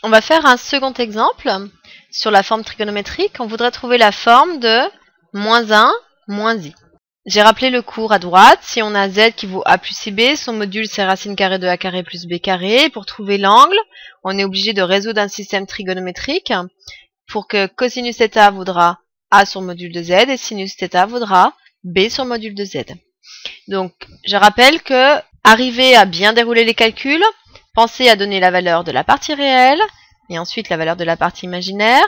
On va faire un second exemple sur la forme trigonométrique. On voudrait trouver la forme de moins 1, moins i. J'ai rappelé le cours à droite. Si on a z qui vaut a plus ib, son module c'est racine carrée de a carré plus b carré. Pour trouver l'angle, on est obligé de résoudre un système trigonométrique pour que cosinus θ vaudra a sur module de z et sinus θ vaudra b sur module de z. Donc, je rappelle que, arriver à bien dérouler les calculs, pensez à donner la valeur de la partie réelle et ensuite la valeur de la partie imaginaire.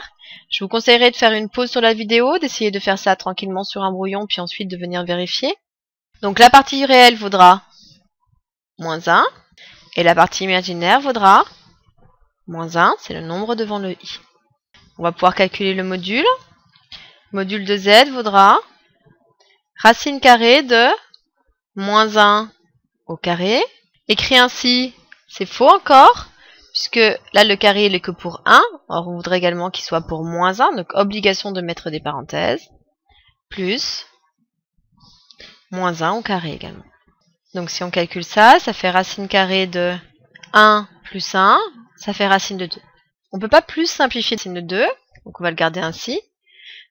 Je vous conseillerais de faire une pause sur la vidéo, d'essayer de faire ça tranquillement sur un brouillon, puis ensuite de venir vérifier. Donc la partie réelle vaudra moins 1, et la partie imaginaire vaudra moins 1, c'est le nombre devant le i. On va pouvoir calculer le module. Module de z vaudra racine carrée de moins 1 au carré. Écrit ainsi, c'est faux encore, puisque là le carré il est que pour 1, or on voudrait également qu'il soit pour moins 1, donc obligation de mettre des parenthèses, plus moins 1 au carré également. Donc si on calcule ça, ça fait racine carrée de 1 plus 1, ça fait racine de 2. On ne peut pas plus simplifier racine de 2, donc on va le garder ainsi.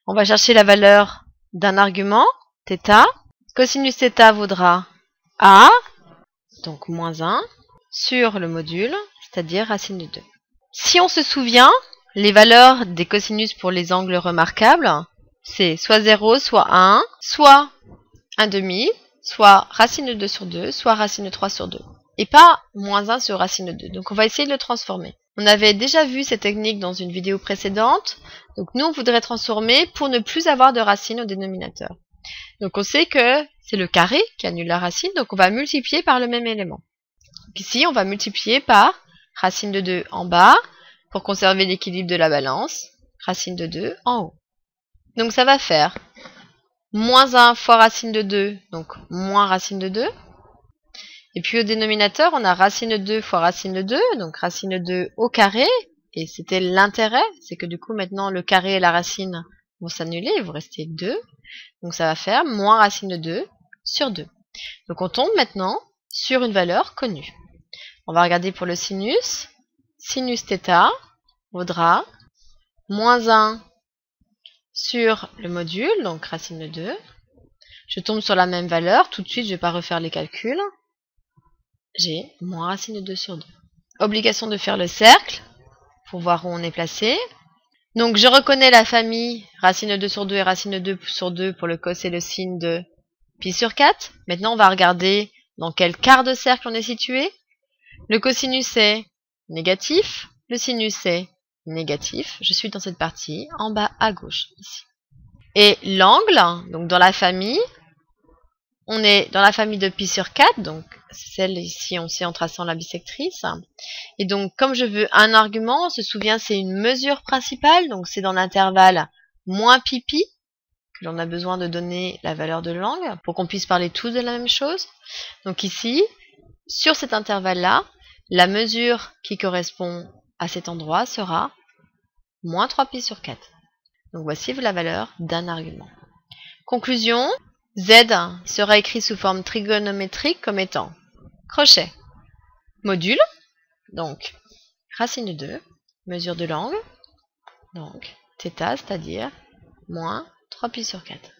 On va chercher la valeur d'un argument, θ. Cosinus θ vaudra a, donc moins 1, sur le module, c'est-à-dire racine de 2. Si on se souvient, les valeurs des cosinus pour les angles remarquables, c'est soit 0, soit 1, soit 1 demi, soit racine de 2 sur 2, soit racine de 3 sur 2. Et pas moins 1 sur racine de 2. Donc on va essayer de le transformer. On avait déjà vu cette technique dans une vidéo précédente. Donc nous, on voudrait transformer pour ne plus avoir de racine au dénominateur. Donc on sait que c'est le carré qui annule la racine, donc on va multiplier par le même élément. Donc ici, on va multiplier par racine de 2 en bas, pour conserver l'équilibre de la balance, racine de 2 en haut. Donc ça va faire moins 1 fois racine de 2, donc moins racine de 2. Et puis au dénominateur, on a racine de 2 fois racine de 2, donc racine de 2 au carré. Et c'était l'intérêt, c'est que du coup maintenant le carré et la racine vont s'annuler, il vous rester 2. Donc ça va faire moins racine de 2 sur 2. Donc on tombe maintenant sur une valeur connue. On va regarder pour le sinus. Sinus θ vaudra moins 1 sur le module, donc racine de 2. Je tombe sur la même valeur, tout de suite je ne vais pas refaire les calculs. J'ai moins racine de 2 sur 2. Obligation de faire le cercle pour voir où on est placé. Donc je reconnais la famille racine de 2 sur 2 et racine de 2 sur 2 pour le cos et le sin de pi sur 4. Maintenant on va regarder dans quel quart de cercle on est situé. Le cosinus est négatif, le sinus est négatif. Je suis dans cette partie en bas à gauche ici. Et l'angle, donc dans la famille, on est dans la famille de pi sur 4, donc celle ici on sait en traçant la bisectrice. Et donc comme je veux un argument, on se souvient c'est une mesure principale, donc c'est dans l'intervalle moins pi pi que l'on a besoin de donner la valeur de l'angle pour qu'on puisse parler tous de la même chose. Donc ici, sur cet intervalle-là, la mesure qui correspond à cet endroit sera moins 3 pi sur 4. Donc voici la valeur d'un argument. Conclusion, z sera écrit sous forme trigonométrique comme étant crochet, module, donc racine de 2, mesure de l'angle, donc θ, c'est-à-dire moins 3 pi sur 4.